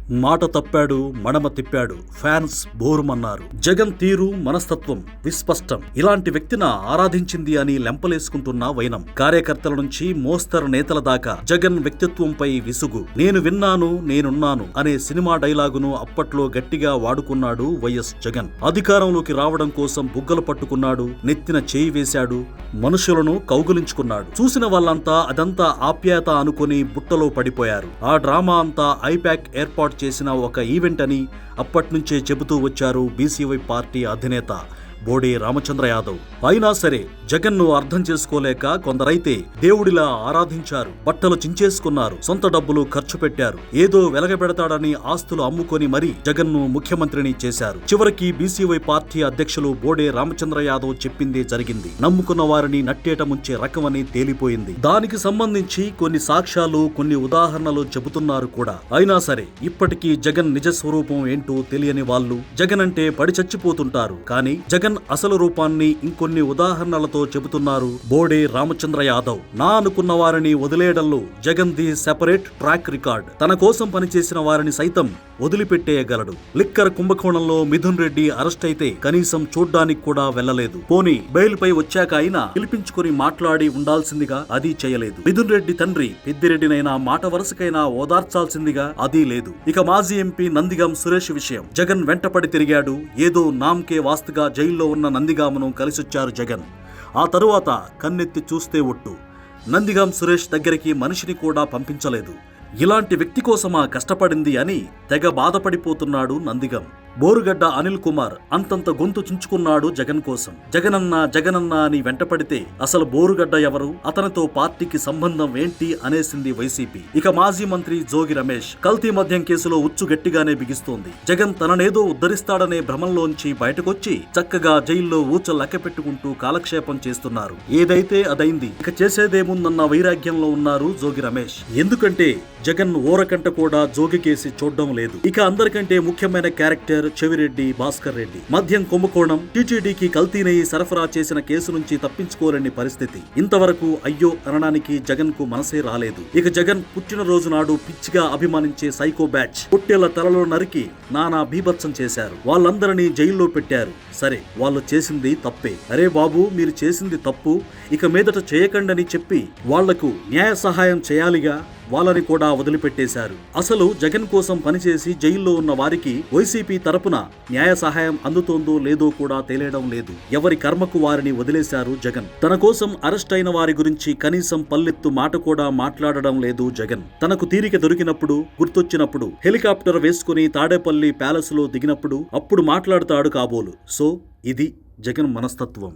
మాట తప్పాడు, మడమ తిప్పాడు, ఫ్యాన్స్ బోరుమన్నారు. జగన్ తీరు, మనస్తత్వం విస్పష్టం. ఇలాంటి వ్యక్తిని ఆరాధించింది అని లెంపలేసుకుంటున్న వైనం. కార్యకర్తల నుంచి మోస్తరు నేతల దాకా జగన్ వ్యక్తిత్వంపై విసుగు. నేను విన్నాను, నేనున్నాను అనే సినిమా డైలాగును అప్పట్లో గట్టిగా వాడుకున్నాడు వైఎస్ జగన్. అధికారంలోకి రావడం కోసం బుగ్గలు పట్టుకున్నాడు, నెత్తిన చేయి వేశాడు, మనుషులను కౌగులించుకున్నాడు. చూసిన వాళ్ళంతా అదంతా ఆప్యాయత అనుకుని బుట్టలో పడిపోయారు. ఆ డ్రామా అంతా ఐపాక్ ఏర్పాటు చేసిన ఒక ఈవెంట్ అని అప్పట్నుంచే చెబుతూ వచ్చారు బీసీవై పార్టీ అధినేత బోడే రామచంద్ర యాదవ్. అయినా సరే జగన్ ను అర్థం చేసుకోలేక కొందరైతే దేవుడిలా ఆరాధించారు, బట్టలు చించేసుకున్నారు, సొంత డబ్బులు ఖర్చు పెట్టారు, ఏదో వెలగబెడతాడని ఆస్తులు అమ్ముకొని మరీ జగన్ ను ముఖ్యమంత్రిని చేశారు. చివరికి బీసీవై పార్టీ అధ్యక్షులు బోడే రామచంద్ర యాదవ్ చెప్పిందే జరిగింది. నమ్ముకున్న వారిని నట్టేట ముంచే రకమని తేలిపోయింది. దానికి సంబంధించి కొన్ని సాక్ష్యాలు, కొన్ని ఉదాహరణలు చెబుతున్నారు కూడా. అయినా సరే ఇప్పటికీ జగన్ నిజ స్వరూపం ఏంటో తెలియని వాళ్ళు జగన్ అంటే పడి చచ్చిపోతుంటారు. కానీ జగన్ అసలు రూపాన్ని ఇంకొన్ని ఉదాహరణలతో చెబుతున్నారు బోడే రామచంద్ర యాదవ్. నా అనుకున్న వారిని వదిలేయడంలో Jagan the separate track record. తన కోసం పనిచేసిన వారిని సైతం వదిలిపెట్టేయగలడు. లిక్కర్ కుంభకోణంలో మిథున్ రెడ్డి అరెస్ట్ అయితే కనీసం చూడ్డానికి కూడా వెళ్లలేదు. పోనీ బెయిల్ పై వచ్చాక అయినా పిలిపించుకుని మాట్లాడి ఉండాల్సిందిగా అది చేయలేదు. మిథున్ రెడ్డి తండ్రి పెద్దిరెడ్డినైనా మాట వరుసకైనా ఓదార్చాల్సిందిగా అది లేదు. ఇక మాజీ ఎంపీ నందిగం సురేష్ విషయం. జగన్ వెంటపడి తిరిగాడు. ఏదో నామ్కే వాస్తుగా జైల్లో ఉన్న నందిగామను కలిసొచ్చారు జగన్. ఆ తరువాత కన్నెత్తి చూస్తే ఒట్టు. నందిగాం సురేష్ దగ్గరికి మనిషిని కూడా పంపించలేదు. ఇలాంటి వ్యక్తి కోసమా కష్టపడింది అని తెగ బాధపడిపోతున్నాడు నందిగం. బోరుగడ్డ అనిల్ కుమార్ అంతంత గొంతు చుంచుకున్నాడు జగన్ కోసం. జగనన్న జగనన్న అని వెంటపడితే అసలు బోరుగడ్డ ఎవరు, అతనితో పార్టీకి సంబంధం ఏంటి అనేసింది వైసీపీ. ఇక మాజీ మంత్రి జోగి రమేష్ కల్తీ మద్యం కేసులో ఉచ్చు గట్టిగానే బిగిస్తోంది. జగన్ తననేదో ఉద్ధరిస్తాడనే భ్రమంలోంచి బయటకొచ్చి చక్కగా జైల్లో ఊచ లెక్క పెట్టుకుంటూ కాలక్షేపం చేస్తున్నారు. ఏదైతే అదైంది, ఇక చేసేదేముందన్న వైరాగ్యంలో ఉన్నారు జోగి రమేష్. ఎందుకంటే జగన్ ఓరకంట కూడా జోగి కేసి చూడడం లేదు. ఇక అందరికంటే ముఖ్యమైన క్యారెక్టర్ చెవిరెడ్డి భాస్కర్ రెడ్డి. మద్యం కుంభకోణం, టీటీడీకి కల్తీ నెయ్యి సరఫరా చేసిన కేసు నుంచి తప్పించుకోలేని పరిస్థితి. ఇంతవరకు అయ్యో అనడానికి జగన్ కు మనసే రాలేదు. ఇక జగన్ పుట్టినరోజు నాడు పిచ్చిగా అభిమానించే సైకో బ్యాచ్ పొట్టేళ్ల తలలో నరికి నానా బీభత్సం చేశారు. వాళ్ళందరినీ జైల్లో పెట్టారు. సరే, వాళ్ళు చేసింది తప్పే. అరే బాబు, మీరు చేసింది తప్పు, ఇక మీదట చేయకండని చెప్పి వాళ్లకు న్యాయ సహాయం చేయాలిగా. వాళ్ళని కూడా వదిలిపెట్టేశారు. అసలు జగన్ కోసం పనిచేసి జైల్లో ఉన్న వారికి వైసీపీ తరపున న్యాయ సహాయం అందుతోందో లేదో కూడా తెలియడం లేదు. ఎవరి కర్మకు వారిని వదిలేశారు జగన్. తన కోసం అరెస్ట్ అయిన వారి గురించి కనీసం పల్లెత్తు మాట కూడా మాట్లాడడం లేదు జగన్. తనకు తీరిక దొరికినప్పుడు, గుర్తొచ్చినప్పుడు హెలికాప్టర్ వేసుకుని తాడేపల్లి ప్యాలెస్ లో దిగినప్పుడు అప్పుడు మాట్లాడతాడు కాబోలు. సో ఇది జగన్ మనస్తత్వం.